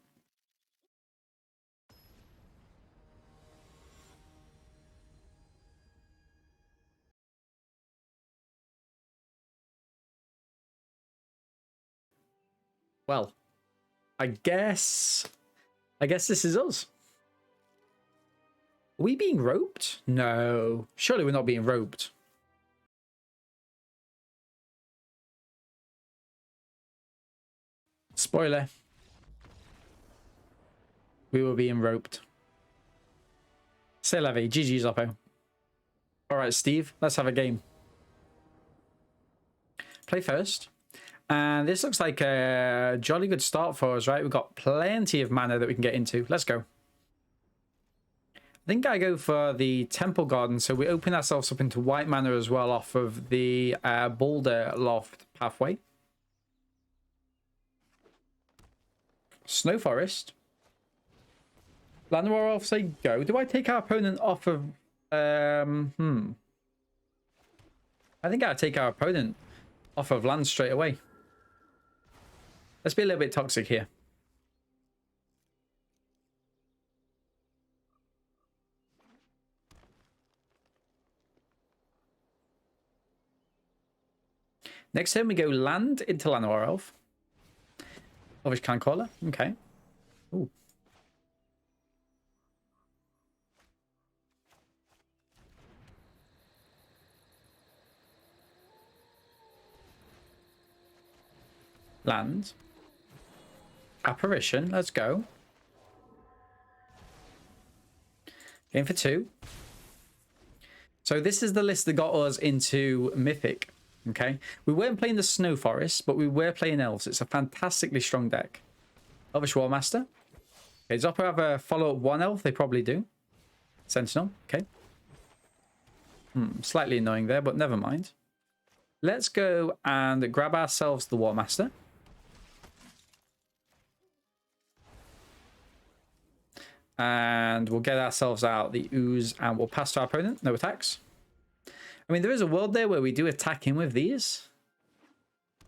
Well, I guess this is us. Are we being roped? No. Surely we're not being roped. Spoiler. We were being roped. C'est la vie. GG's, Oppo. Alright, Steve. Let's have a game. Play first. And this looks like a jolly good start for us, right? We've got plenty of mana that we can get into. Let's go. I think I go for the Temple Garden, so we open ourselves up into white mana as well off of the Branchloft Pathway. Snow Forest. Llanowar Elves say go. Do I take our opponent off of... I think I'll take our opponent off of land straight away. Let's be a little bit toxic here. Next turn we go land into Llanowar Elf. Elvish Caller. Okay. Ooh. Land. Apparition. Let's go. Game for 2. So this is the list that got us into Mythic. Okay. We weren't playing the Snow Forest, but we were playing Elves. It's a fantastically strong deck. Elvish Warmaster. Okay, does Oppo have a follow-up 1 Elf? They probably do. Sentinel. Okay. Slightly annoying there, but never mind. Let's go and grab ourselves the Warmaster. And we'll get ourselves out the Ooze and we'll pass to our opponent. No attacks. I mean, there is a world there where we do attack in with these.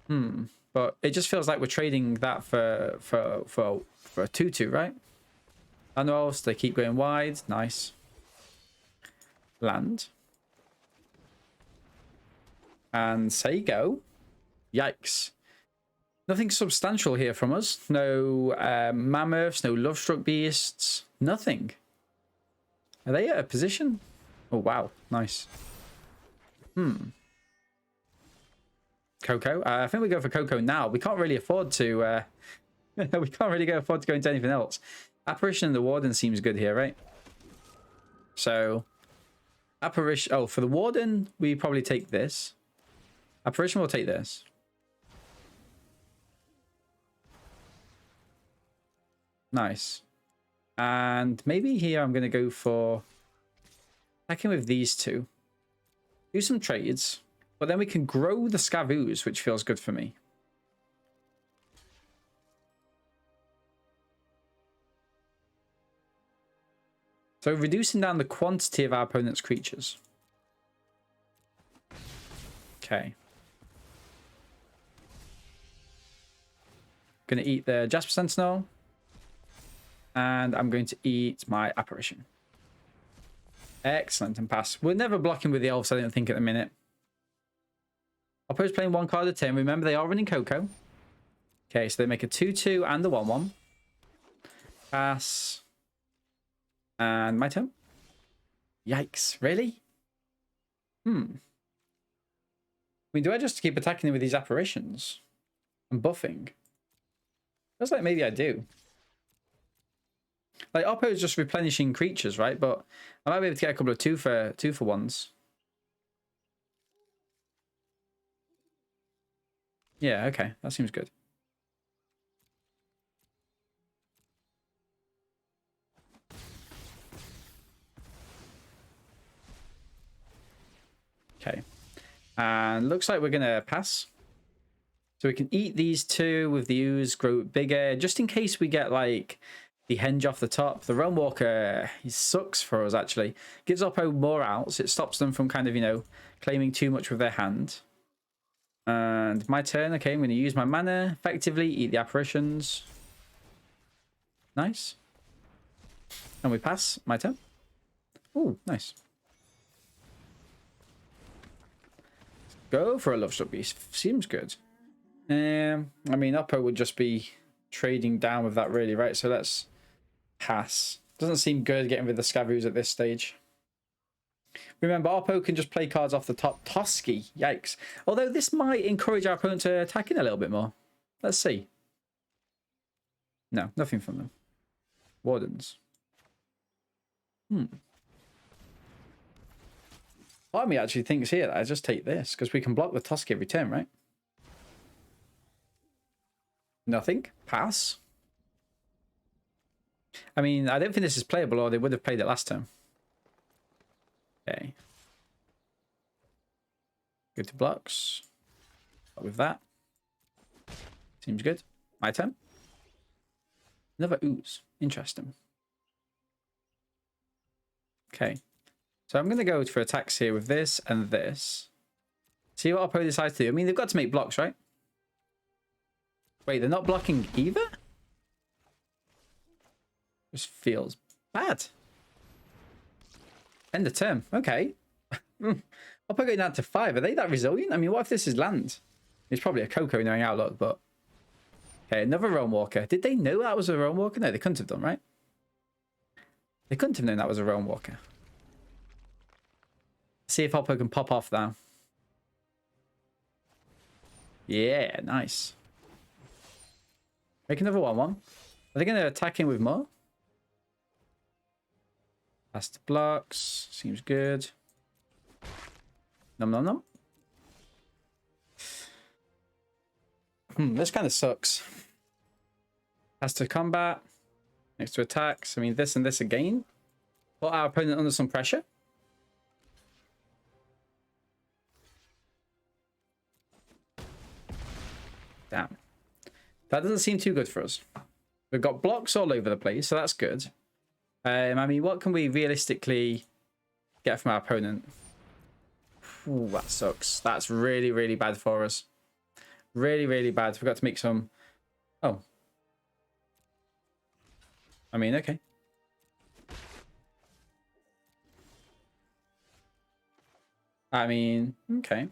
But it just feels like we're trading that for a 2-2, right? And Elves, they keep going wide. Nice. Land. And say go. Yikes. Nothing substantial here from us. No Mammoths, no Lovestruck Beasts. Nothing. Are they at a position? Oh, wow. Nice. Coco. I think we go for Coco now. We can't really afford to... we can't really afford to go into anything else. Apparition and the Warden seems good here, right? So... Apparition... Oh, for the Warden, we probably take this. Apparition will take this. Nice. And maybe here I'm going to go for attacking with these two. Do some trades. But then we can grow the Scavenging Ooze, which feels good for me. So reducing down the quantity of our opponent's creatures. Okay. Going to eat the Jasper Sentinel. And I'm going to eat my Apparition. Excellent, and pass. We're never blocking with the Elves, I don't think, at the minute. Oppo's playing 1 card a turn. Remember, they are running Coco. Okay, so they make a 2-2 and a 1-1. Pass. And my turn. Yikes, really? I mean, do I just keep attacking with these Apparitions? And buffing? Feels like maybe I do. Like, Oppo is just replenishing creatures, right? But I might be able to get a couple of 2 for 1s. Yeah, okay. That seems good. Okay. And looks like we're going to pass. So we can eat these two with the ooze, grow bigger, just in case we get like the henge off the top. The Realm Walker, he sucks for us actually. Gives Oppo more outs. It stops them from kind of, you know, claiming too much with their hand. And my turn. Okay, I'm going to use my mana, effectively eat the apparitions. Nice. And we pass. My turn. Ooh, nice. Go for a Lovestruck Beast. Seems good. I mean, Oppo would just be trading down with that really, right? So let's pass. Doesn't seem good getting rid of the Scavus at this stage. Remember, Oppo can just play cards off the top. Toski, yikes. Although this might encourage our opponent to attack in a little bit more. Let's see. No, nothing from them. Wardens. Part of me actually thinks here that I just take this, because we can block the Toski every turn, right? Nothing. Pass. I mean, I don't think this is playable, or they would have played it last time. Okay. Go to blocks. Start with that. Seems good. My turn. Another ooze. Interesting. Okay. So I'm going to go for attacks here with this and this. See what Oppo decides to do. I mean, they've got to make blocks, right? Wait, they're not blocking either? This feels bad. End of turn. Okay. Oppo going down to 5. Are they that resilient? I mean, what if this is land? It's probably a Coco knowing Outlook, but... Okay, another Realm Walker. Did they know that was a Realm Walker? No, they couldn't have done, right? They couldn't have known that was a Realm Walker. See if Oppo can pop off now. Yeah, nice. Make another 1-1. Are they going to attack him with more? Pass the blocks. Seems good. Nom nom nom. This kind of sucks. Pass to combat. Next to attacks. I mean, this and this again. Put our opponent under some pressure. Damn. That doesn't seem too good for us. We've got blocks all over the place, so that's good. I mean, what can we realistically get from our opponent? Ooh, that sucks. That's really, really bad for us. Really, really bad. We've got to make some... Oh. I mean, okay. I mean, okay.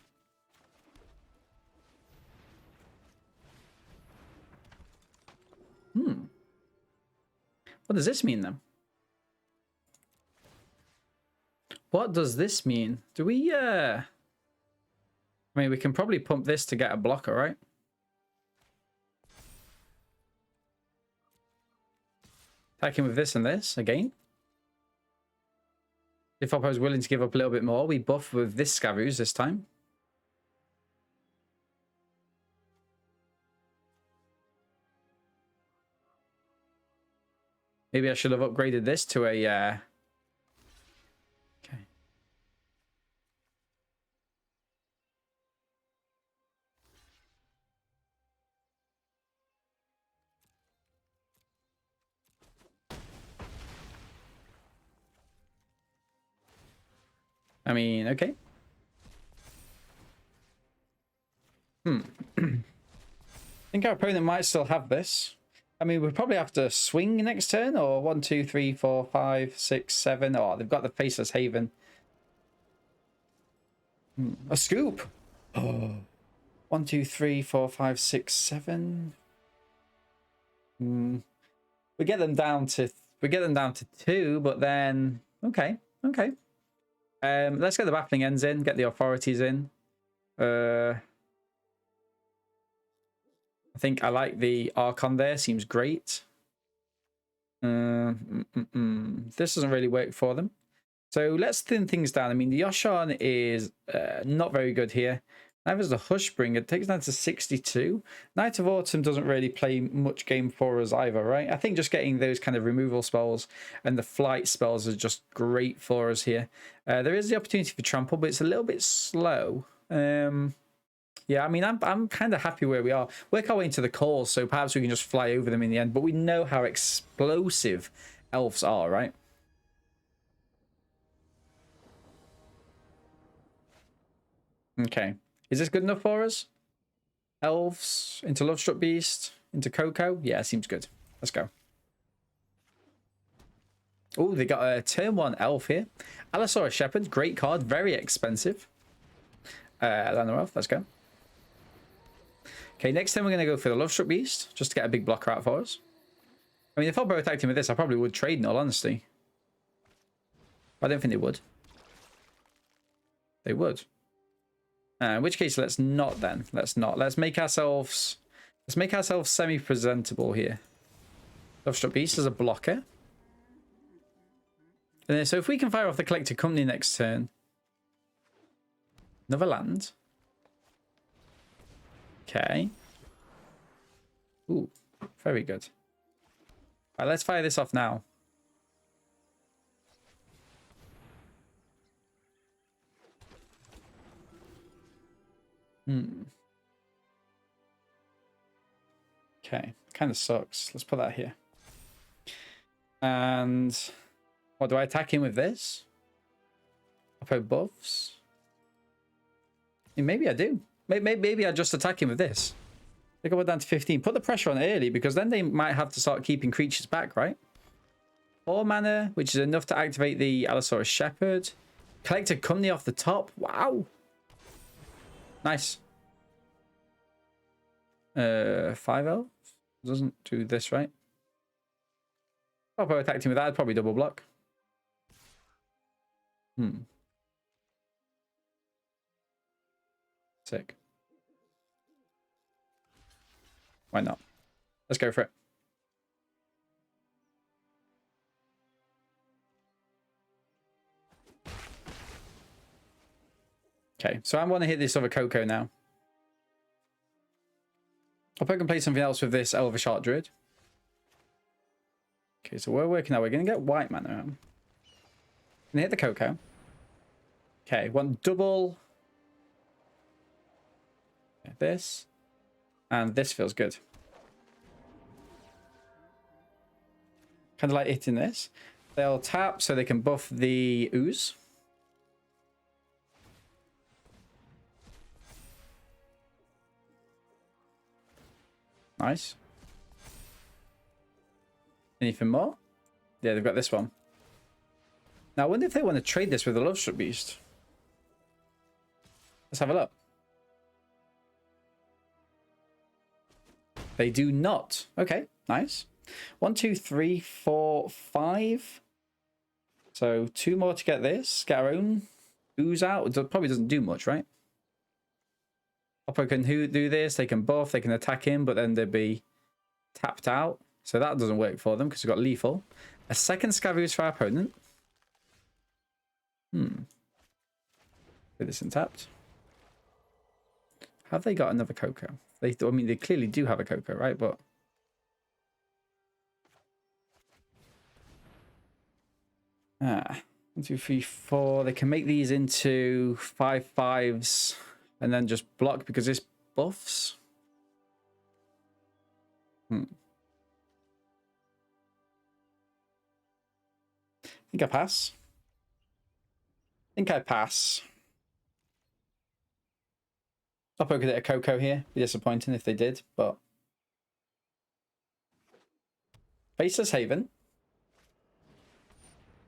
What does this mean then? What does this mean? Do we, I mean, we can probably pump this to get a blocker, right? Attacking with this and this again. If Oppo is willing to give up a little bit more, we buff with this Scavus this time. Maybe I should have upgraded this to a... Okay. I mean, okay. I think our opponent might still have this. I mean, we'll probably have to swing next turn, or 1, 2, 3, 4, 5, 6, 7. Oh, they've got the Faceless Haven. A scoop. Oh. 1, 2, 3, 4, 5, 6, 7. We get them down to 2, but then okay. Let's get the Baffling Ends in, get the authorities in. I think I like the Archon there. Seems great. This doesn't really work for them. So let's thin things down. I mean, the Yasharn is not very good here. Neither is the Hushbringer. It takes down to 62. Night of Autumn doesn't really play much game for us either, right? I think just getting those kind of removal spells and the flight spells are just great for us here. There is the opportunity for Trample, but it's a little bit slow. Yeah, I mean, I'm kind of happy where we are. Work our way into the calls, so perhaps we can just fly over them in the end. But we know how explosive elves are, right? Okay. Is this good enough for us? Elves into Lovestruck Beast into Coco. Yeah, seems good. Let's go. Oh, they got a turn 1 elf here. Allosaurus Shepherd, great card, very expensive. Llanowar Elf, let's go. Okay, next turn we're going to go for the Lovestruck Beast, just to get a big blocker out for us. I mean, if I both acting with this, I probably would trade in all honesty. But I don't think they would. They would. In which case, let's not then. Let's not. Let's make ourselves semi-presentable here. Lovestruck Beast as a blocker. And then, so if we can fire off the Collected Company next turn. Another land. Okay. Ooh, very good. All right, let's fire this off now. Okay, kind of sucks. Let's put that here. And what do I attack him with this? Upper buffs. Maybe I do. Maybe I just attack him with this. They go down to 15. Put the pressure on early because then they might have to start keeping creatures back, right? 4 mana, which is enough to activate the Allosaurus Shepherd. Collected Company off the top. Wow. Nice. 5 elves? Doesn't do this, right? If I attacked him with that, I'd probably double block. Sick. Why not? Let's go for it. Okay, so I want to hit this other Coco now. I'll probably play something else with this Elvish Art Druid. Okay, so we're working out. We're going to get white mana out. Gonna hit the Coco. Okay, one double. Okay, this. And this feels good. Kind of like hitting this. They'll tap so they can buff the Ooze. Nice. Anything more? Yeah, they've got this one. Now, I wonder if they want to trade this with the Lovestruck Beast. Let's have a look. They do not. Okay, nice. 1, 2, 3, 4, 5. So 2 more to get this. Get our own Ooze out. It probably doesn't do much, right? Oppo can do this. They can buff. They can attack him, but then they'd be tapped out. So that doesn't work for them because we've got lethal. A second Scavenging Ooze for our opponent. Put this in tapped. Have they got another Coco? I mean, they clearly do have a Coco, right? But 1, 2, 3, 4. They can make these into 5/5s and then just block because this buffs. I think I pass. I pass. Oppo could hit a Coco here. Be disappointing if they did, but Faceless Haven.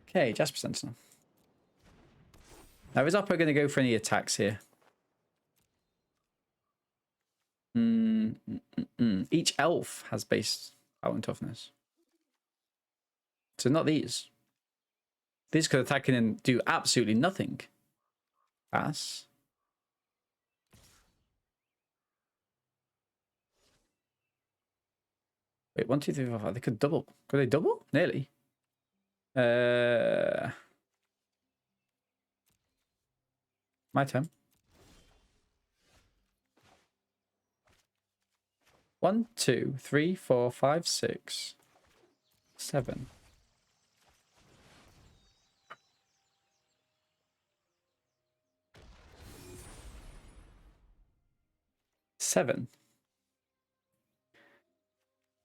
Okay, Jasper Sentinel. Now is Oppo going to go for any attacks here? Each elf has base power and toughness. So not these. These could attack in and do absolutely nothing. Pass. Wait, 1, 2, 3, 4, 5. They could double. Could they double? Nearly. My turn. 1, 2, 3, 4, 5, 6, 7. Seven.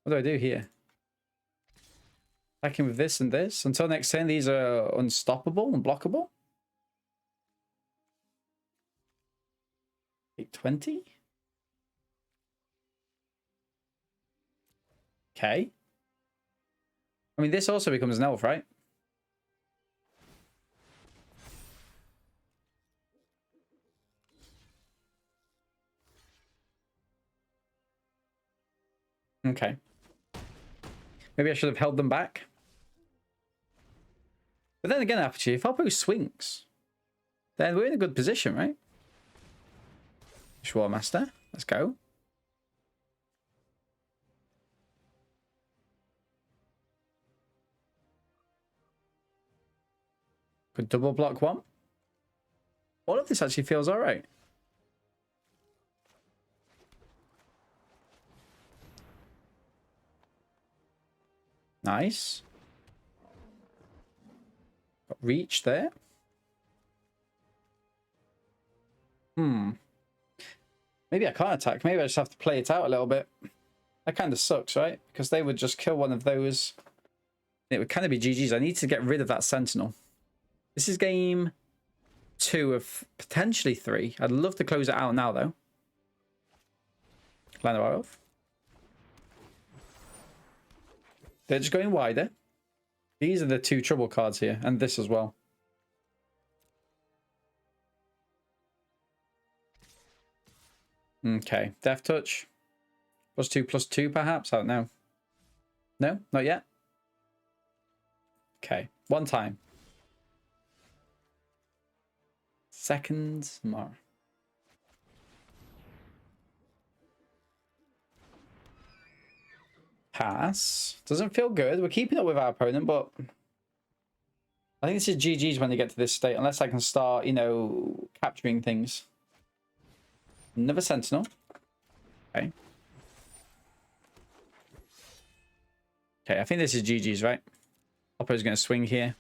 What do I do here? Attacking with this and this. Until next turn, these are unstoppable and blockable. 820. Okay. I mean, this also becomes an elf, right? Okay. Maybe I should have held them back. But then again, Apogee, if Alpo swings, then we're in a good position, right? Master, let's go. Could double block one. All of this actually feels all right. Nice. Got reach there. Maybe I can't attack. Maybe I just have to play it out a little bit. That kind of sucks, right? Because they would just kill one of those. It would kind of be GG's. I need to get rid of that Sentinel. This is game 2 of potentially 3. I'd love to close it out now, though. Llanowar Elf. They're just going wider. These are the 2 trouble cards here, and this as well. Okay, Death Touch. +2/+2, perhaps? I don't know. No, not yet. Okay, one time. Seconds more. Pass. Doesn't feel good. We're keeping up with our opponent, but I think this is GG's when they get to this state, unless I can start, you know, capturing things. Another Sentinel. Okay. Okay, I think this is GG's, right? Oppo's going to swing here.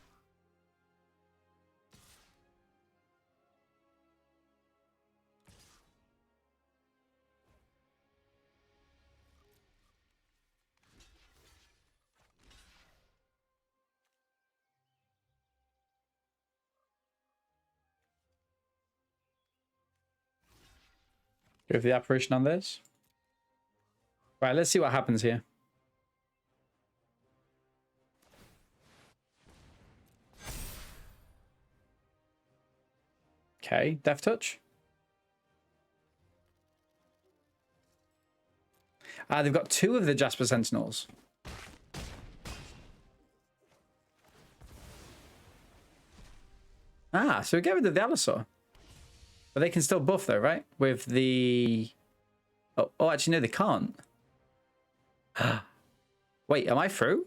Go for the apparition on this. Right, let's see what happens here. Okay, Death Touch. Ah, they've got 2 of the Jasper Sentinels. Ah, so we get rid of the Allosaur. But they can still buff though, right? With the... Oh, actually, no, they can't. Wait, am I through?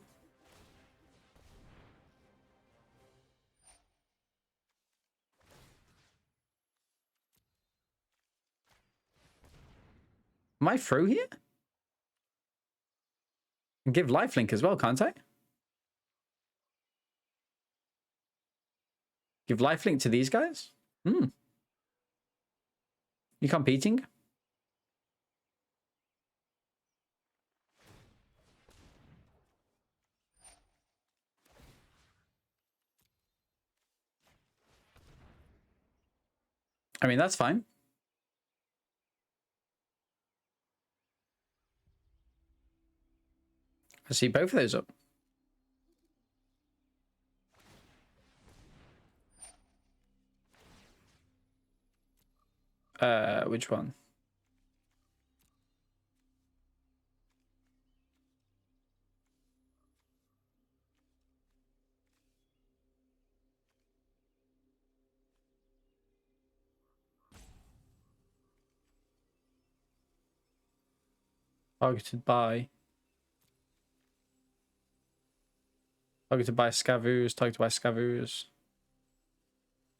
Am I through here? I can give lifelink as well, can't I? Give lifelink to these guys? You competing? I mean, that's fine. I see both of those up. Which one? Targeted by Scavus, targeted by Scavus.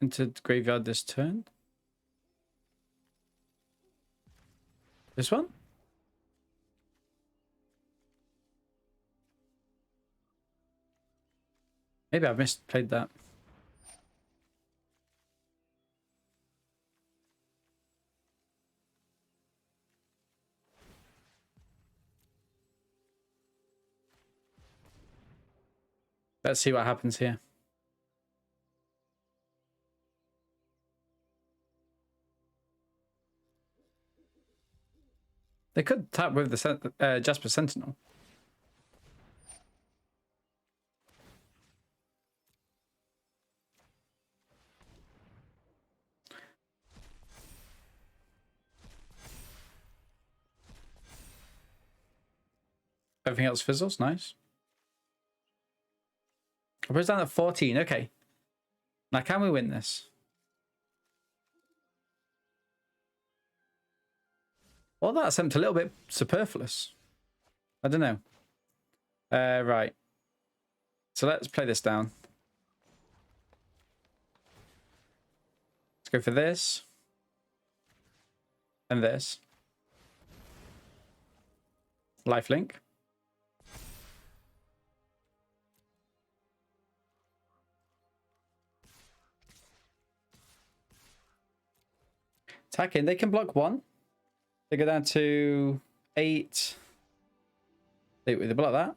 Into the graveyard this turn. This one? Maybe I've misplayed that. Let's see what happens here. They could tap with the Jasper Sentinel. Everything else fizzles. Nice. I was down at 14. Okay. Now, can we win this? Well, that seemed a little bit superfluous. I don't know. Right. So let's play this down. Let's go for this. And this. Lifelink. Attacking. They can block 1. They go down to 8. They block that.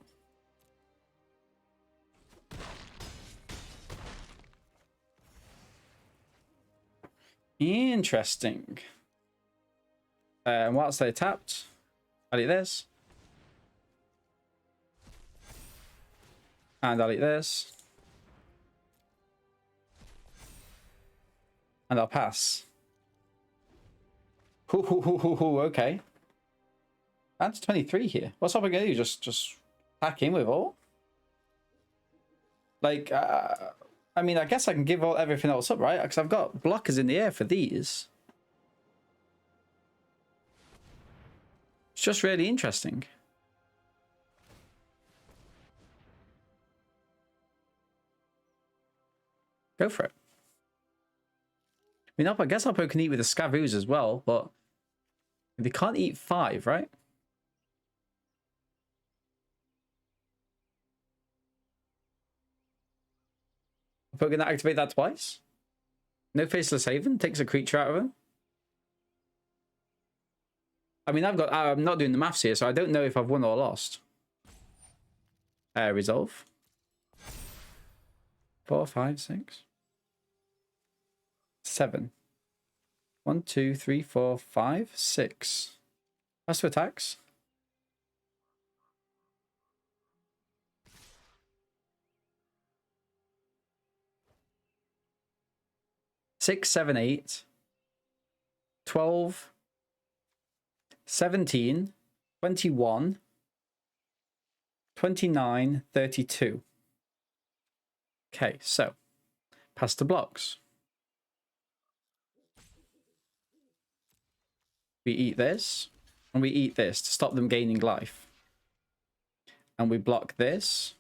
Interesting. And whilst they tapped, I'll eat this. And I'll eat this. And I'll pass. Okay. That's 23 here. What's up again? You just pack in with all? Like, I mean, I guess I can give everything else up, right? Because I've got blockers in the air for these. It's just really interesting. Go for it. I mean, I guess Oppo can eat with the Scavenging Ooze as well, but they can't eat 5, right? Oppo going to activate that twice? No Faceless Haven takes a creature out of him. I mean, I'm not doing the maths here, so I don't know if I've won or lost. Resolve. 4, 5, 6. 7. 1, 2, 3, 4, 5, 6. That's two attacks. Six, 7, 8, 12, 17, 21, 29, 32. Okay, so pass the blocks. We eat this, and we eat this to stop them gaining life. And we block this,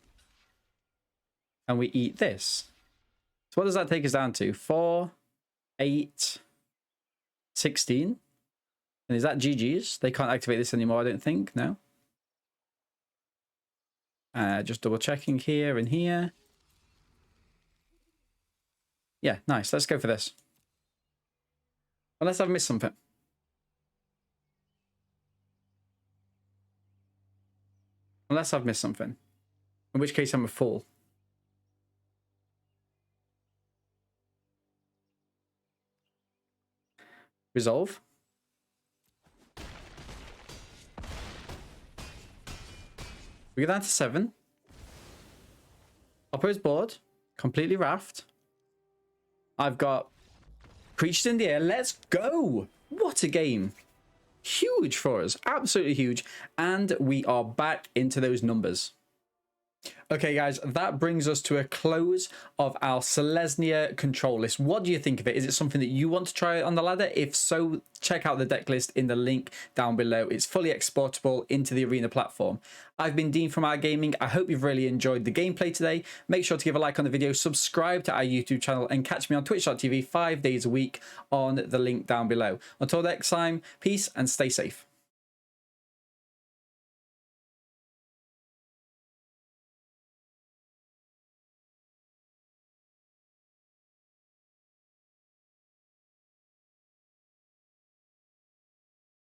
and we eat this. So what does that take us down to? 4, 8, 16. And is that GG's? They can't activate this anymore, I don't think. No. Just double checking here and here. Yeah, nice. Let's go for this. Unless I've missed something. Unless I've missed something. In which case I'm a fool. Resolve. We go down to 7. Oppo's board. Completely raft. I've got creatures in the air. Let's go. What a game. Huge for us. Absolutely huge. And we are back into those numbers. Okay, guys, that brings us to a close of our Selesnya control list. What do you think of it? Is it something that you want to try on the ladder? If so, check out the deck list in the link down below. It's fully exportable into the Arena platform. I've been Dean from Our Gaming. I hope you've really enjoyed the gameplay today. Make sure to give a like on the video, subscribe to our YouTube channel, and catch me on twitch.tv 5 days a week on the link down below. Until next time, peace and stay safe.